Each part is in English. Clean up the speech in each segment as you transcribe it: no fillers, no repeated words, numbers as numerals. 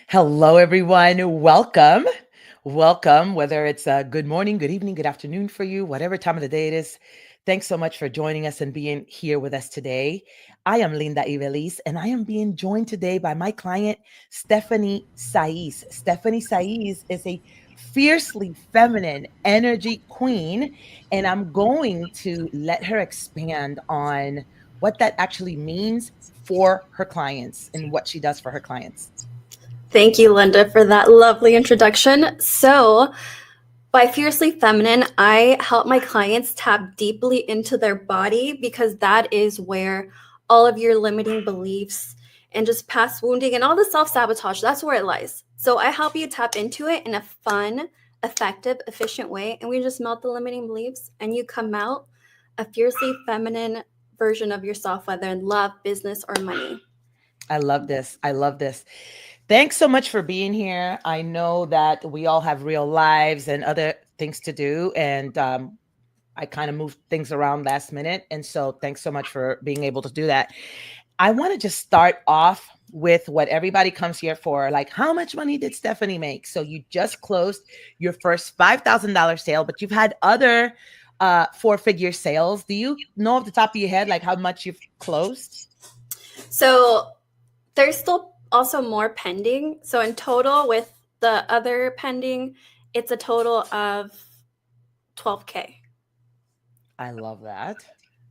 Hello, everyone. Welcome. Welcome, whether it's a good morning, good evening, good afternoon for you, whatever time of the day it is. Thanks so much for joining us and being here with us today. I am Linda Ivelis, and I am being joined today by my client, Stephanie Saiz. Stephanie Saiz is a fiercely feminine energy queen, and I'm going to let her expand on what that actually means for her clients and what she does for her clients. Thank you, Linda, for that lovely introduction. So, by Fiercely Feminine, I help my clients tap deeply into their body because that is where all of your limiting beliefs and just past wounding and all the self sabotage, that's where it lies. So, I help you tap into it in a fun, effective, efficient way. And we just melt the limiting beliefs and you come out a fiercely feminine version of yourself, whether in love, business, or money. I love this. I love this. Thanks so much for being here. I know that we all have real lives and other things to do. And I kind of moved things around last minute. And so thanks so much for being able to do that. I want to just start off with what everybody comes here for. Like, how much money did Stephanie make? So you just closed your first $5,000 sale, but you've had other four-figure sales. Do you know off the top of your head, like how much you've closed? So, there's still also more pending. So in total with the other pending, it's a total of 12K. I love that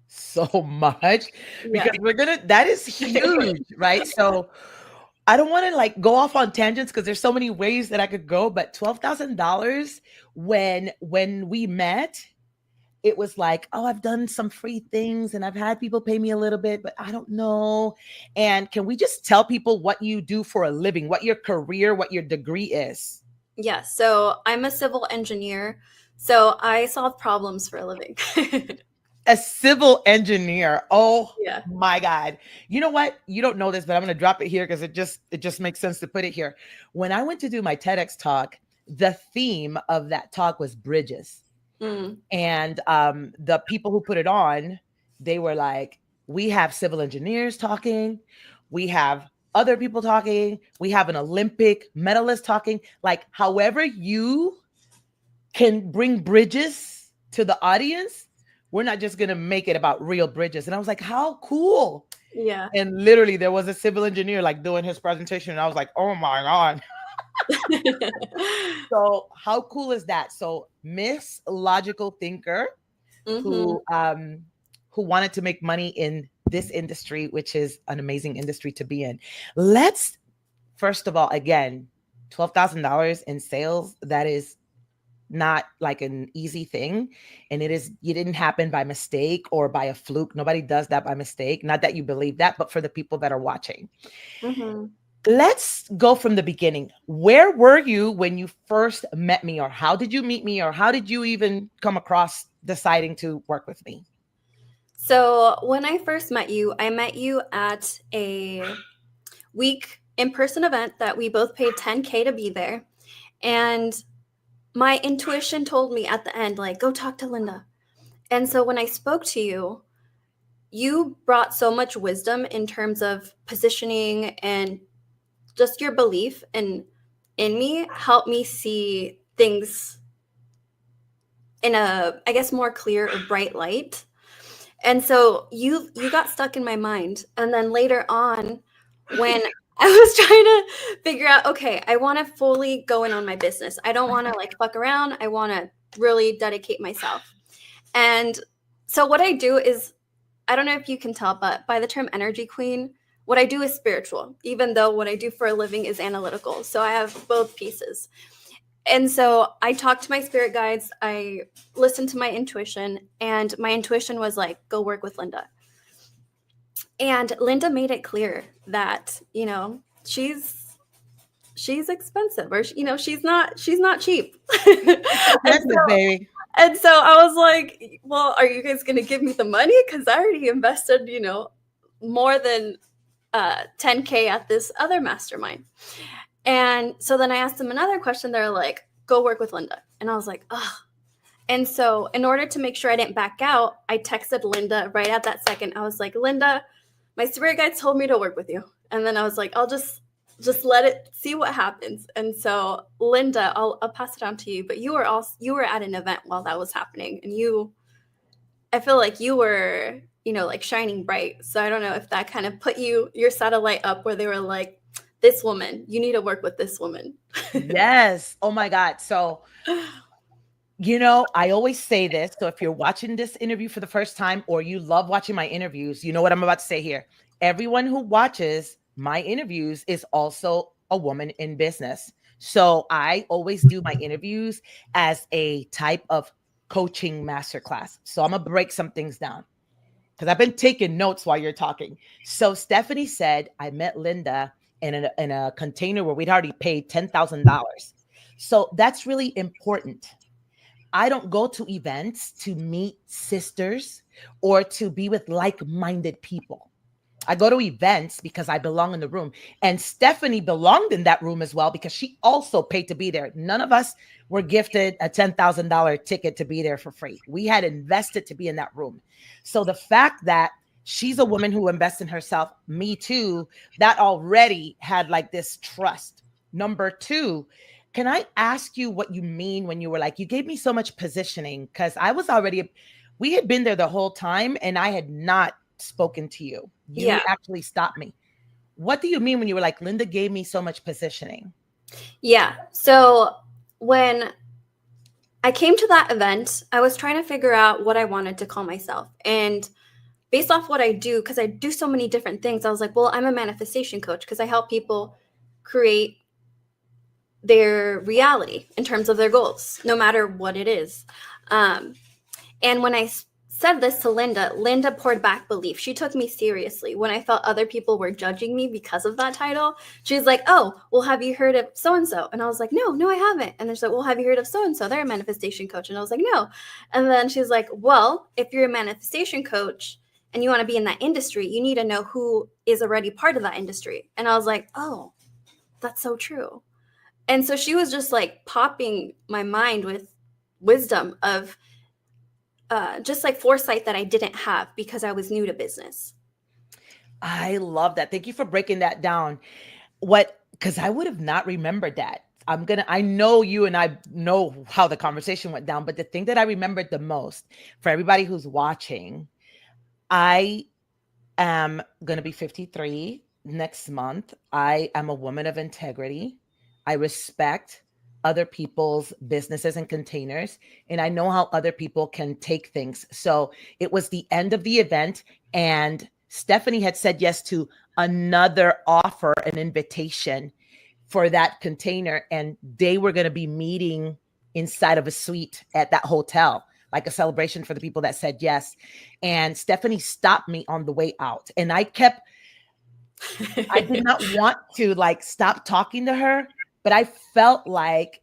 so much Yeah. because that is huge, right? So I don't want to like go off on tangents because there's so many ways that I could go, but $12,000 when we met, it was like, oh, I've done some free things and I've had people pay me a little bit, but I don't know. And can we just tell people what you do for a living, what your career, what your degree is? Yeah. So I'm a civil engineer. So I solve problems for a living. A civil engineer. Oh Yeah. my God. You know what? You don't know this, but I'm going to drop it here because it just makes sense to put it here. When I went to do my TEDx talk, the theme of that talk was bridges. Mm. And the people who put it on, they were like, we have civil engineers talking, we have other people talking, we have an Olympic medalist talking. Like, however you can bring bridges to the audience, we're not just going to make it about real bridges. And I was like, how cool. Yeah. And literally there was a civil engineer like doing his presentation. And I was like, oh my God. So how cool is that? So Miss Logical Thinker, Mm-hmm. who wanted to make money in this industry, which is an amazing industry to be in. Let's first of all, again, $12,000 in sales. That is not like an easy thing, and you didn't happen by mistake or by a fluke. Nobody does that by mistake. Not that you believe that, but for the people that are watching. Mm-hmm. Let's go from the beginning. Where were you when you first met me, or how did you meet me, or how did you even come across deciding to work with me? So when I first met you, I met you at a week in-person event that we both paid 10K to be there. And my intuition told me at the end, like, go talk to Linda. And so when I spoke to you, you brought so much wisdom in terms of positioning and just your belief in me helped me see things in a, I guess, more clear or bright light. And so you got stuck in my mind. And then later on, when I was trying to figure out, okay, I want to fully go in on my business. I don't want to like fuck around. I want to really dedicate myself. And so what I do is, I don't know if you can tell, but by the term energy queen, what I do is spiritual, even though what I do for a living is analytical. So I have both pieces. And so I talked to my spirit guides. I listened to my intuition, and my intuition was like, go work with Linda. And Linda made it clear that, she's expensive, or she's not cheap. and Expensive, so baby. and so I was like, well, are you guys gonna give me the money? Because I already invested, more than 10K at this other mastermind. And so then I asked them another question. They're like, go work with Linda. And I was like, ugh. And so in order to make sure I didn't back out, I texted Linda right at that second. I was like, Linda, my spirit guides told me to work with you. And then I was like, I'll just just let it see what happens. And so Linda, I'll pass it on to you, but you were at an event while that was happening, and I feel like you were, like shining bright. So I don't know if that kind of put your satellite up where they were like, this woman, you need to work with this woman. Yes. Oh my God. So, I always say this. So if you're watching this interview for the first time, or you love watching my interviews, you know what I'm about to say here. Everyone who watches my interviews is also a woman in business. So I always do my interviews as a type of coaching masterclass. So I'm going to break some things down because I've been taking notes while you're talking. So Stephanie said, I met Linda in a container where we'd already paid $10,000. So that's really important. I don't go to events to meet sisters or to be with like-minded people. I go to events because I belong in the room. And Stephanie belonged in that room as well because she also paid to be there. None of us were gifted a $10,000 ticket to be there for free. We had invested to be in that room. So the fact that she's a woman who invests in herself, me too, that already had like this trust. Number two, can I ask you what you mean when you were like, you gave me so much positioning? Because we had been there the whole time and I had not spoken to you. You actually stopped me. What do you mean when you were like, Linda gave me so much positioning? Yeah. So when I came to that event, I was trying to figure out what I wanted to call myself. And based off what I do, because I do so many different things, I was like, well, I'm a manifestation coach because I help people create their reality in terms of their goals, no matter what it is. And when I said this to Linda poured back belief. She took me seriously when I felt other people were judging me because of that title. She's like, oh, well, have you heard of so-and-so? And I was like, no, I haven't. And she's like, well, have you heard of so-and-so? They're a manifestation coach. And I was like, no. And then she's like, well, if you're a manifestation coach and you want to be in that industry, you need to know who is already part of that industry. And I was like, oh, that's so true. And so she was just like popping my mind with wisdom of just like foresight that I didn't have because I was new to business. I love that. Thank you for breaking that down. Because I would have not remembered that. I know you and I know how the conversation went down, but the thing that I remembered the most for everybody who's watching, I am going to be 53 next month. I am a woman of integrity. I respect other people's businesses and containers, and I know how other people can take things. So it was the end of the event, and Stephanie had said yes to another offer, an invitation for that container, and they were going to be meeting inside of a suite at that hotel, like a celebration for the people that said yes. And Stephanie stopped me on the way out, and I did not want to like stop talking to her, but I felt like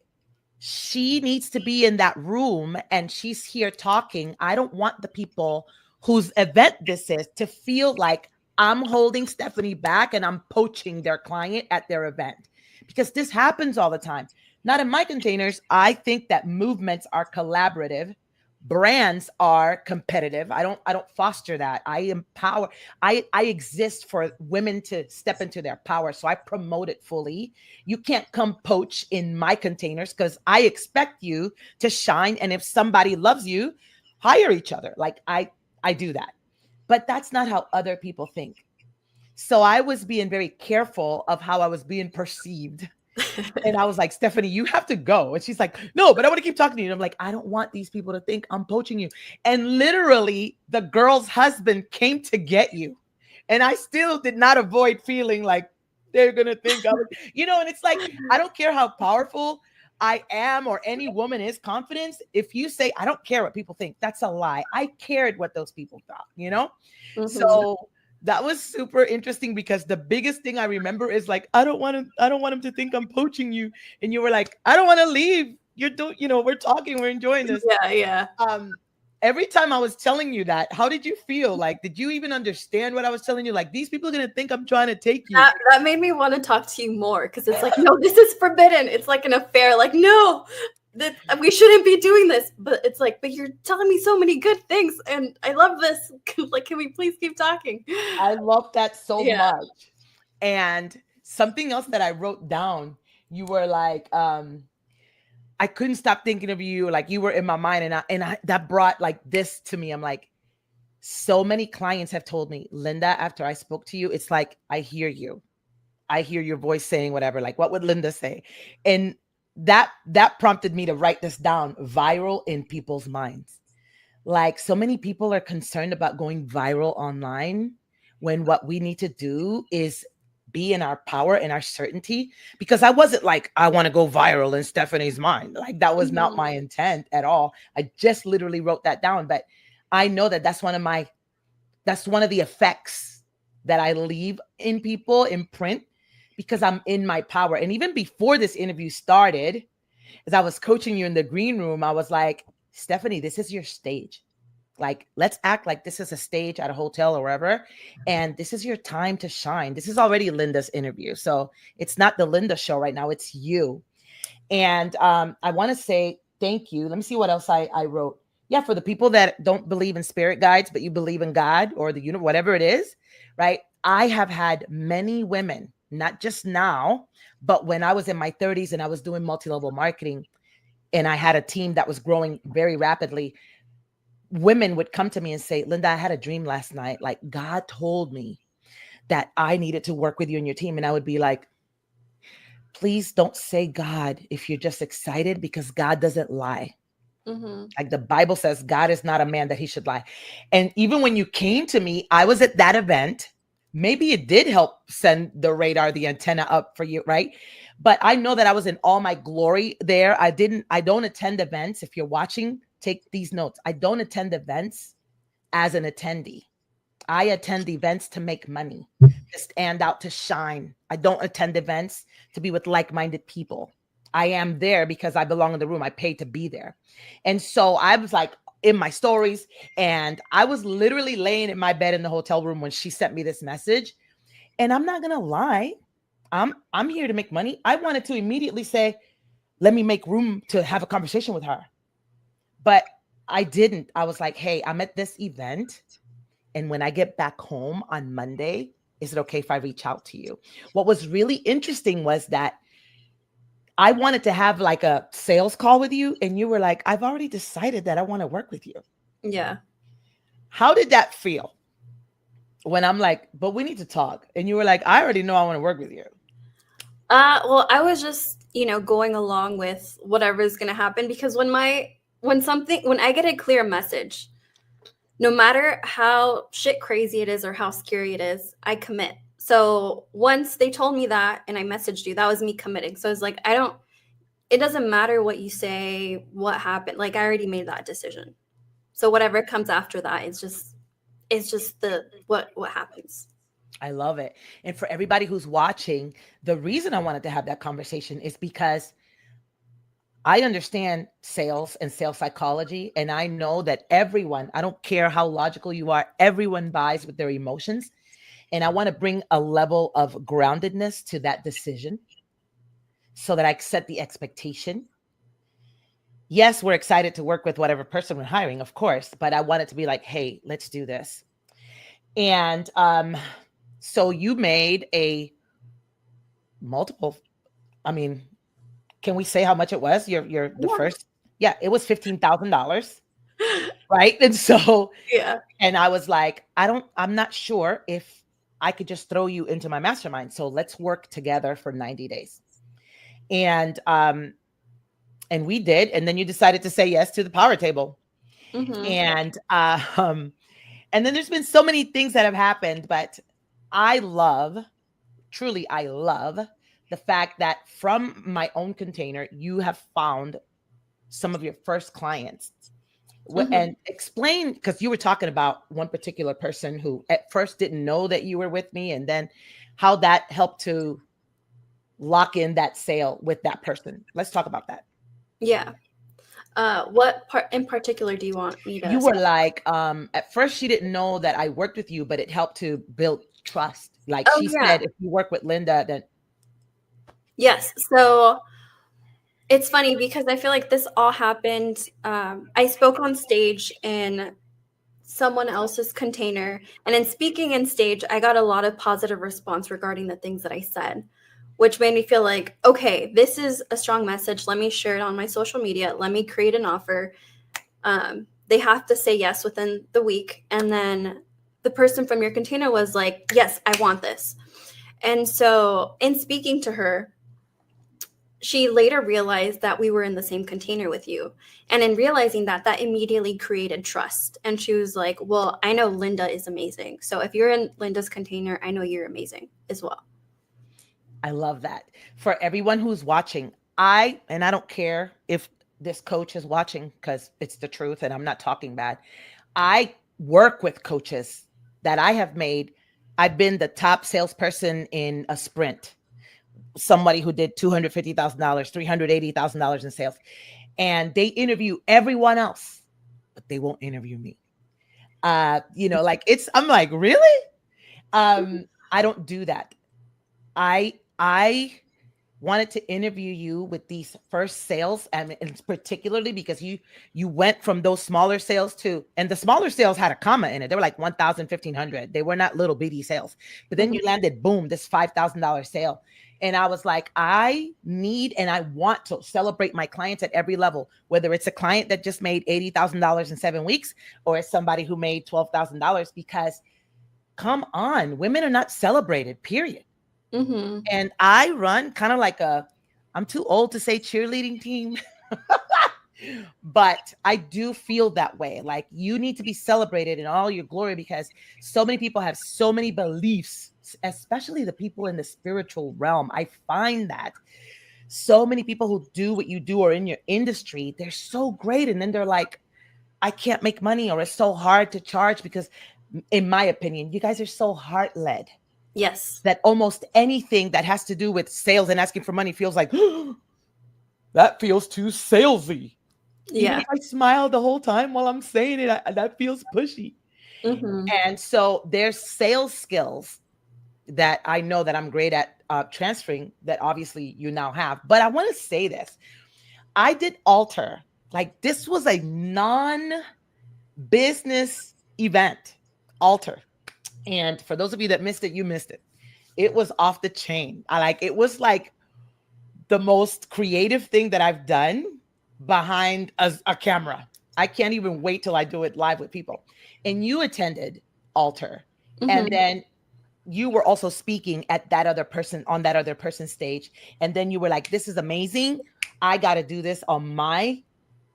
she needs to be in that room and she's here talking. I don't want the people whose event this is to feel like I'm holding Stephanie back and I'm poaching their client at their event, because this happens all the time. Not in my containers. I think that movements are collaborative. Brands are competitive. I don't foster that. I empower. I exist for women to step into their power. So I promote it fully. You can't come poach in my containers because I expect you to shine. And if somebody loves you, hire each other. Like I do that. But that's not how other people think. So I was being very careful of how I was being perceived. And I was like, Stephanie, you have to go. And she's like, no, but I want to keep talking to you. And I'm like, I don't want these people to think I'm poaching you. And literally the girl's husband came to get you. And I still did not avoid feeling like they're going to think I was, and it's like, I don't care how powerful I am or any woman is confidence. If you say, I don't care what people think, that's a lie. I cared what those people thought, Mm-hmm. So that was super interesting because the biggest thing I remember is like, I don't want him to think I'm poaching you. And you were like, I don't want to leave. We're talking, we're enjoying this. Yeah. Every time I was telling you that, how did you feel? Like, did you even understand what I was telling you? Like, these people are going to think I'm trying to take you. That made me want to talk to you more because it's like, no, this is forbidden. It's like an affair. Like, no, that we shouldn't be doing this. But it's like, but you're telling me so many good things. And I love this. Like, can we please keep talking? I love that so much. And something else that I wrote down, you were like, I couldn't stop thinking of you. Like you were in my mind, and that brought like this to me. I'm like, so many clients have told me, Linda, after I spoke to you, it's like I hear you. I hear your voice saying whatever. Like, what would Linda say? And that prompted me to write this down. Viral in people's minds. Like, so many people are concerned about going viral online when what we need to do is be in our power and our certainty. Because I wasn't like, I want to go viral in Stephanie's mind. Like, that was not my intent at all. I just literally wrote that down. But I know that that's one of the effects that I leave in people in print, because I'm in my power. And even before this interview started, as I was coaching you in the green room, I was like, Stephanie, this is your stage. Like, let's act like this is a stage at a hotel or wherever. And this is your time to shine. This is already Linda's interview. So it's not the Linda show right now. It's you. And I want to say thank you. Let me see what else I wrote. Yeah, for the people that don't believe in spirit guides, but you believe in God or the universe, whatever it is, right? I have had many women, not just now, but when I was in my 30s and I was doing multi-level marketing and I had a team that was growing very rapidly, women would come to me and say, Linda, I had a dream last night. Like, God told me that I needed to work with you and your team. And I would be like, please don't say God if you're just excited, because God doesn't lie. Like the Bible says, God is not a man that he should lie. And even when you came to me, I was at that event. Maybe it did help send the radar, the antenna up for you, right? But I know that I was in all my glory there. I don't attend events. If you're watching, take these notes. I don't attend events as an attendee. I attend events to make money, to stand out, to shine. I don't attend events to be with like-minded people. I am there because I belong in the room. I paid to be there. And so I was like in my stories, and I was literally laying in my bed in the hotel room when she sent me this message. And I'm not going to lie. I'm here to make money. I wanted to immediately say, let me make room to have a conversation with her. But I didn't. I was like, hey, I'm at this event. And when I get back home on Monday, is it okay if I reach out to you? What was really interesting was that I wanted to have like a sales call with you. And you were like, I've already decided that I want to work with you. Yeah. How did that feel? When I'm like, but we need to talk. And you were like, I already know I want to work with you. Well, I was just, going along with whatever is going to happen, because when I get a clear message, no matter how shit crazy it is or how scary it is, I commit. So once they told me that and I messaged you, that was me committing. So I was like, it doesn't matter what you say, what happened. Like, I already made that decision. So whatever comes after that, it's just what happens. I love it. And for everybody who's watching, the reason I wanted to have that conversation is because I understand sales and sales psychology. And I know that everyone, I don't care how logical you are, everyone buys with their emotions. And I want to bring a level of groundedness to that decision so that I set the expectation. Yes, we're excited to work with whatever person we're hiring, of course, but I want it to be like, hey, let's do this. And so you made a multiple, I mean, can we say how much it was? The first, yeah, it was $15,000. Right. And so, yeah. And I was like, I'm not sure if I could just throw you into my mastermind. So let's work together for 90 days. And we did. And then you decided to say yes to the power table. And then there's been so many things that have happened, but I love the fact that from my own container, you have found some of your first clients. And explain, because you were talking about one particular person who at first didn't know that you were with me, and then how that helped to lock in that sale with that person. Let's talk about that. Yeah. What part in particular do you want me to? You were like, at first she didn't know that I worked with you, but it helped to build trust. Like she said, if you work with Linda, then. Yes. So it's funny because I feel like this all happened. I spoke on stage in someone else's container, and in speaking in stage, I got a lot of positive response regarding the things that I said. which made me feel like, okay, this is a strong message. Let me share it on my social media. Let me create an offer. They have to say yes within the week. And then the person from your container was like, yes, I want this. And so in speaking to her, she later realized that we were in the same container with you. And in realizing that, that immediately created trust. And she was like, well, I know Linda is amazing. So if you're in Linda's container, I know you're amazing as well. I love that. For everyone who's watching, I don't care if this coach is watching because it's the truth and I'm not talking bad. I work with coaches that I have made. I've been the top salesperson in a sprint, somebody who did $250,000, $380,000 in sales. And they interview everyone else, but they won't interview me. I'm like, really? I don't do that. I wanted to interview you with these first sales, and particularly because you went from those smaller sales and the smaller sales had a comma in it. They were like 1,000, 1,500. They were not little bitty sales. But then you landed, boom, this $5,000 sale. And I was like, I need and I want to celebrate my clients at every level, whether it's a client that just made $80,000 in 7 weeks or it's somebody who made $12,000, because come on, women are not celebrated, period. Mm-hmm. And I run kind of like I'm too old to say cheerleading team, but I do feel that way. Like, you need to be celebrated in all your glory, because so many people have so many beliefs, especially the people in the spiritual realm. I find that so many people who do what you do or in your industry, they're so great. And then they're like, I can't make money, or it's so hard to charge, because in my opinion, you guys are so heart-led. Yes. That almost anything that has to do with sales and asking for money feels like, that feels too salesy. Yeah. Even if I smile the whole time while I'm saying it, that feels pushy. Mm-hmm. And so there's sales skills that I know that I'm great at transferring, that obviously you now have. But I want to say this. I did Alter. Like, this was a non-business event, Alter. And for those of you that missed it, you missed it. It was off the chain. It was like the most creative thing that I've done behind a camera. I can't even wait till I do it live with people. And you attended Alter. Mm-hmm. And then you were also speaking at on that other person's stage. And then you were like, this is amazing. I got to do this on my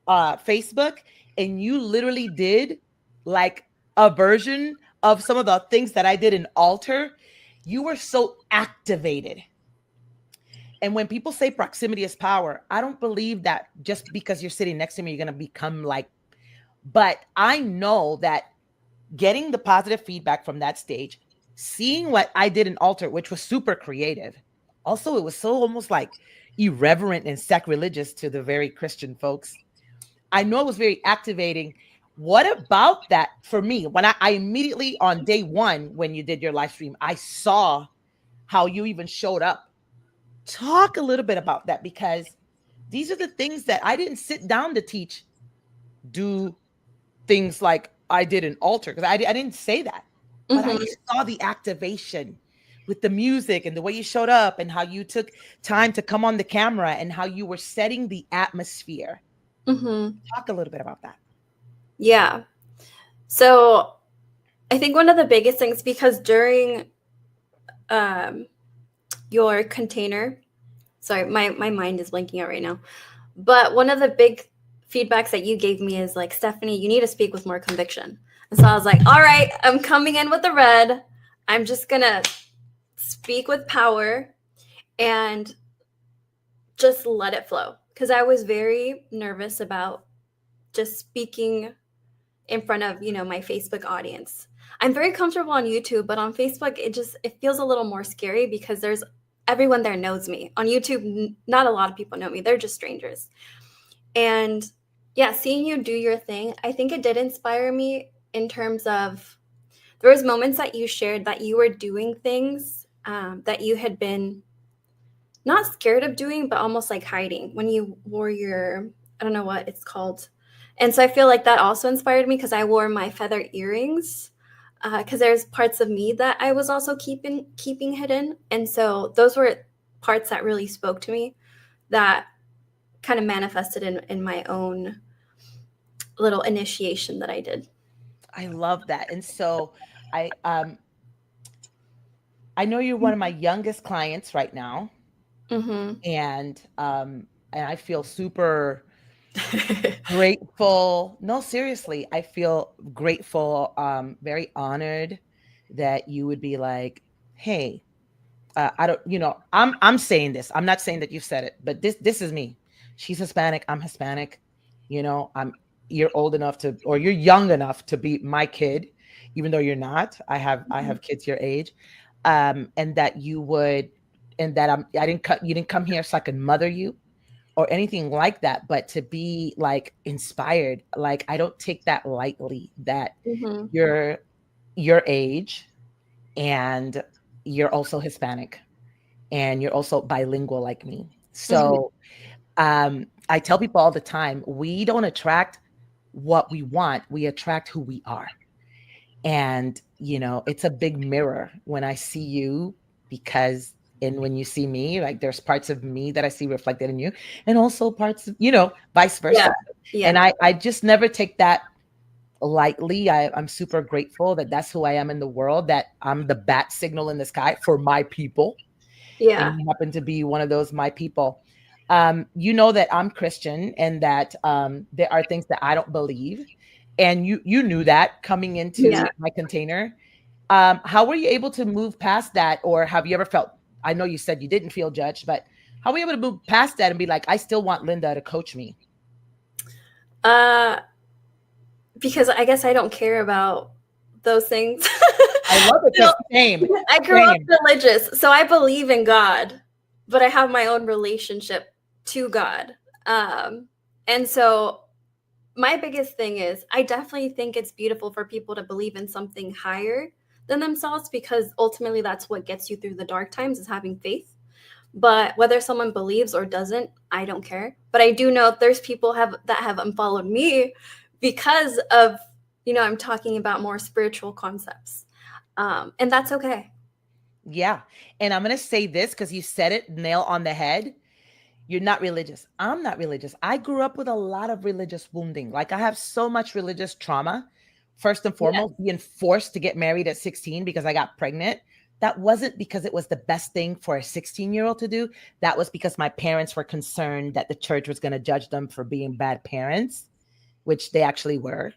Facebook. And you literally did like a version of some of the things that I did in Alter. You were so activated. And when people say proximity is power, I don't believe that just because you're sitting next to me, you're going to become like, but I know that getting the positive feedback from that stage, seeing what I did in Alter, which was super creative. Also, it was so almost like irreverent and sacrilegious to the very Christian folks. I know it was very activating. What about that for me? When I immediately on day one, when you did your live stream, I saw how you even showed up. Talk a little bit about that, because these are the things that I didn't sit down to teach. Do things like I did in Alter, because I didn't say that, but I saw the activation with the music and the way you showed up and how you took time to come on the camera and how you were setting the atmosphere. Mm-hmm. Talk a little bit about that. Yeah. So I think one of the biggest things, because during your container, sorry, my mind is blanking out right now, but one of the big feedbacks that you gave me is like, Stephanie, you need to speak with more conviction. And so I was like, all right, I'm coming in with the red. I'm just going to speak with power and just let it flow. Because I was very nervous about just speaking in front of, my Facebook audience. I'm very comfortable on YouTube, but on Facebook, it feels a little more scary because everyone there knows me. On YouTube, not a lot of people know me. They're just strangers. And yeah, seeing you do your thing, I think it did inspire me in terms of, there was moments that you shared that you were doing things that you had been not scared of doing, but almost like hiding when you wore your, I don't know what it's called. And so I feel like that also inspired me because I wore my feather earrings because there's parts of me that I was also keeping hidden. And so those were parts that really spoke to me that kind of manifested in my own little initiation that I did. I love that. And so I I know you're one of my youngest clients right now, Mm-hmm. and I feel super grateful. No, seriously, I feel grateful, very honored that you would be like, "Hey, I don't, I'm saying this. I'm not saying that you said it, but this is me. She's Hispanic. I'm Hispanic. I'm you're old enough to, or you're young enough to be my kid, even though you're not. I have kids your age, and that you would, and that I didn't cut. You didn't come here so I could mother you or anything like that, but to be like inspired. Like I don't take that lightly. That Mm-hmm. you're your age and you're also Hispanic and you're also bilingual like me. Mm-hmm. So I tell people all the time, we don't attract what we want, we attract who we are. And, it's a big mirror when I see you because, and when you see me, like there's parts of me that I see reflected in you, and also parts of, vice Yeah. versa. And Yeah. I just never take that lightly. I'm super grateful that that's who I am in the world, that I'm the bat signal in the sky for my people, and Yeah. you happen to be one of those my people. You know that I'm Christian and that there are things that I don't believe, and you knew that coming into Yeah. my container. How were you able to move past that, or have you ever felt? I know you said you didn't feel judged, but how were you able to move past that and be like, I still want Linda to coach me? Uh, because I guess I don't care about those things. I love it So, because same, I grew up same. religious, so I believe in God, but I have my own relationship to God. And so my biggest thing is I definitely think it's beautiful for people to believe in something higher than themselves, because ultimately that's what gets you through the dark times, is having faith. But whether someone believes or doesn't, I don't care. But I do know there's people that have unfollowed me because of, I'm talking about more spiritual concepts. And that's okay. Yeah. And I'm going to say this because you said it nail on the head. You're not religious. I'm not religious. I grew up with a lot of religious wounding. Like I have so much religious trauma. First and Yeah. foremost, being forced to get married at 16 because I got pregnant. That wasn't because it was the best thing for a 16-year-old to do. That was because my parents were concerned that the church was going to judge them for being bad parents, which they actually were.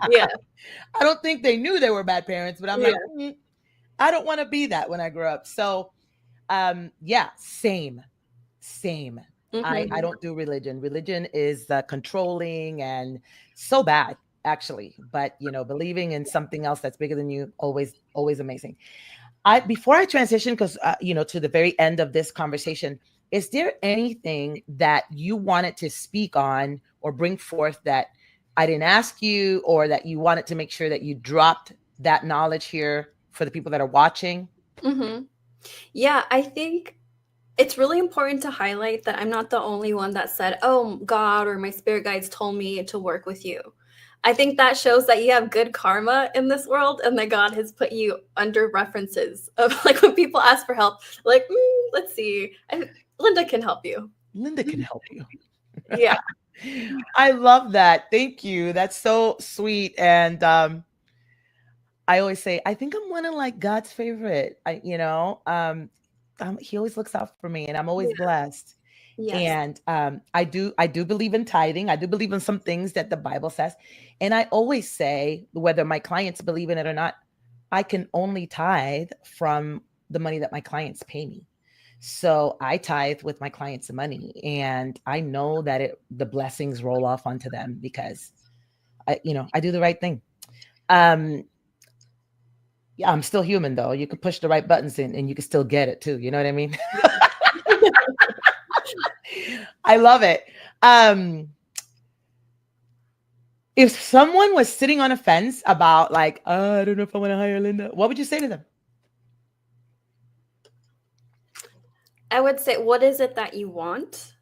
Yeah. I don't think they knew they were bad parents, but I'm Yeah. like, I don't want to be that when I grow up. So, yeah, same. I Hmm. don't do religion. Religion is controlling and so bad, actually. But believing in something else that's bigger than you, always amazing. I Before I transition, because to the very end of this conversation, is there anything that you wanted to speak on or bring forth that I didn't ask you, or that you wanted to make sure that you dropped that knowledge here for the people that are watching? Hmm. Yeah, I think it's really important to highlight that I'm not the only one that said, oh, God or my spirit guides told me to work with you. I think that shows that you have good karma in this world, and that God has put you under references of, like, when people ask for help, like, let's see, Linda can help you. Linda can help you. Yeah. I love that. Thank you. That's so sweet. And I always say, I think I'm one of like God's favorite. He always looks out for me, and I'm always Yeah. blessed. Yes. And I do believe in tithing. I do believe in some things that the Bible says. And I always say, whether my clients believe in it or not, I can only tithe from the money that my clients pay me. So I tithe with my clients' money, and I know that the blessings roll off onto them because I do the right thing. Um, yeah, I'm still human though. You can push the right buttons in and you can still get it too. You know what I mean? I love it. Um, if someone was sitting on a fence about like, I don't know if I want to hire Linda, what would you say to them? I would say, what is it that you want?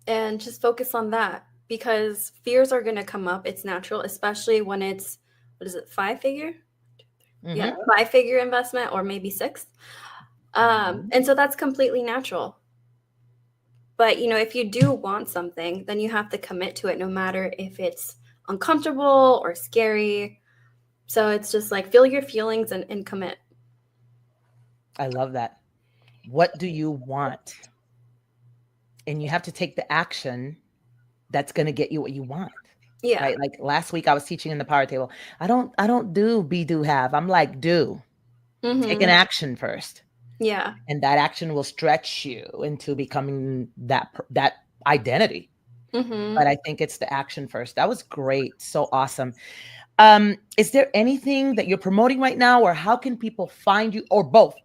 And just focus on that, because fears are going to come up. It's natural, especially when it's, what is it, five figure? Mm-hmm. 5-figure investment or maybe 6. And so that's completely natural. But, if you do want something, then you have to commit to it no matter if it's uncomfortable or scary. So it's just like feel your feelings and commit. I love that. What do you want? And you have to take the action that's going to get you what you want. Yeah. Right? Like last week I was teaching in the power table. I don't do be, do, have. I'm like, do. Take an action first. Yeah. And that action will stretch you into becoming that identity. But I think it's the action first. That was great. So awesome. Is there anything that you're promoting right now, or how can people find you, or both?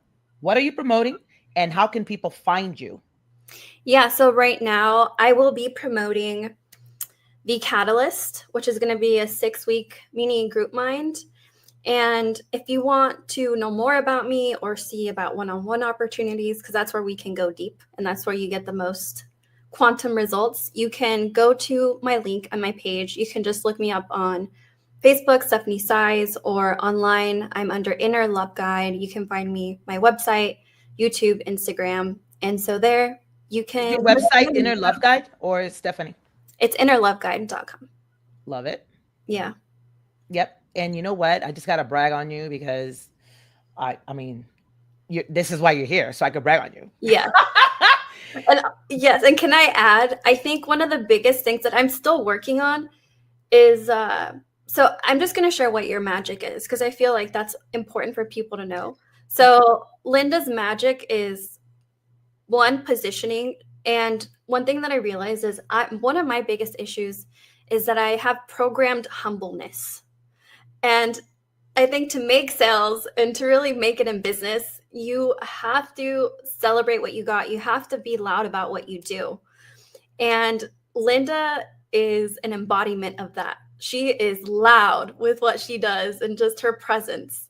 What are you promoting and how can people find you? Yeah. So right now I will be promoting the Catalyst, which is going to be a 6-week mini group mind. And if you want to know more about me or see about one-on-one opportunities, because that's where we can go deep and that's where you get the most quantum results, you can go to my link on my page. You can just look me up on Facebook, Stephanie Size, or online. I'm under Inner Love Guide. You can find me, my website, YouTube, Instagram. And so there you can. Your website, Inner Love Guide, or Stephanie? It's innerloveguide.com. Love it. Yeah. Yep. And you know what? I just got to brag on you because I mean, this is why you're here. So I could brag on you. Yeah. And yes. And can I add, I think one of the biggest things that I'm still working on is, so I'm just going to share what your magic is, because I feel like that's important for people to know. So Linda's magic is, one, positioning. And one thing that I realized is one of my biggest issues is that I have programmed humbleness. And I think to make sales and to really make it in business, you have to celebrate what you got. You have to be loud about what you do. And Linda is an embodiment of that. She is loud with what she does and just her presence.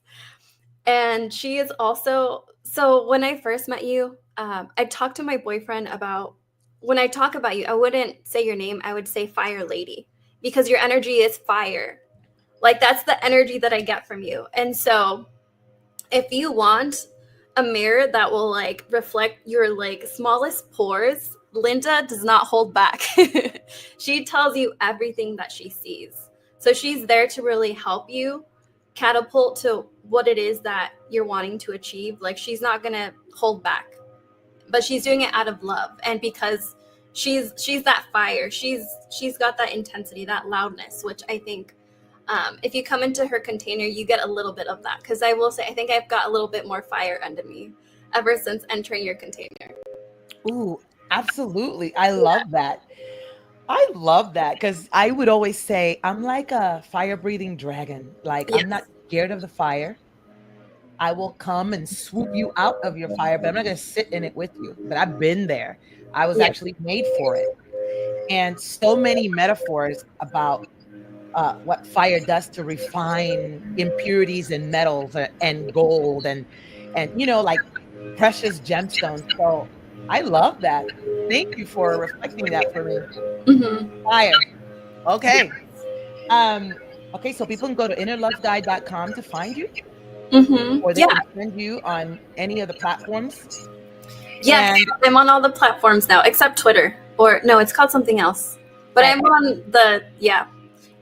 And she is also, so when I first met you, I talked to my boyfriend about, when I talk about you, I wouldn't say your name. I would say Fire Lady, because your energy is fire. Like that's the energy that I get from you. And so if you want a mirror that will like reflect your like smallest pores, Linda does not hold back. She tells you everything that she sees. So she's there to really help you catapult to what it is that you're wanting to achieve. Like she's not going to hold back, but she's doing it out of love. And because she's that fire, she's got that intensity, that loudness, which I think if you come into her container, you get a little bit of that. Because I will say, I think I've got a little bit more fire under me ever since entering your container. Ooh, absolutely. I love that. I love that because I would always say I'm like a fire-breathing dragon. Like Yes. I'm not scared of the fire. I will come and swoop you out of your fire, but I'm not going to sit in it with you. But I've been there. I was Yes. actually made for it. And so many metaphors about what fire does to refine impurities in metals and gold and like precious gemstones. So I love that. Thank you for reflecting that for me. Mm-hmm. Fire. Okay. Okay, so people can go to innerloveguide.com to find you, Mm-hmm. or they can find you on any of the platforms. Yes, And I'm on all the platforms now, except Twitter. Or no, it's called something else. But I'm on the,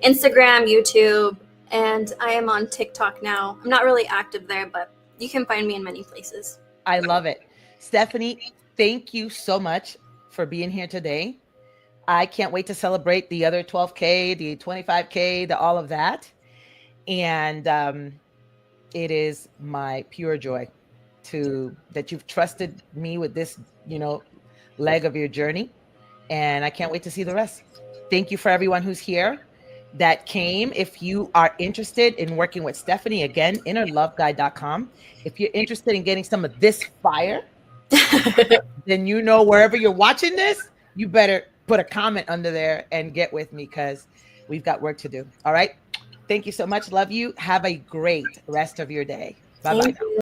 Instagram, YouTube, and I am on TikTok now. I'm not really active there, but you can find me in many places. I love it. Stephanie, thank you so much for being here today. I can't wait to celebrate the other 12K, the 25K, the all of that. And it is my pure joy that you've trusted me with this, leg of your journey. And I can't wait to see the rest. Thank you for everyone who's here that came. If you are interested in working with Stephanie, again, innerloveguide.com. If you're interested in getting some of this fire, then wherever you're watching this, you better put a comment under there and get with me because we've got work to do. All right. Thank you so much. Love you. Have a great rest of your day. Bye-bye now.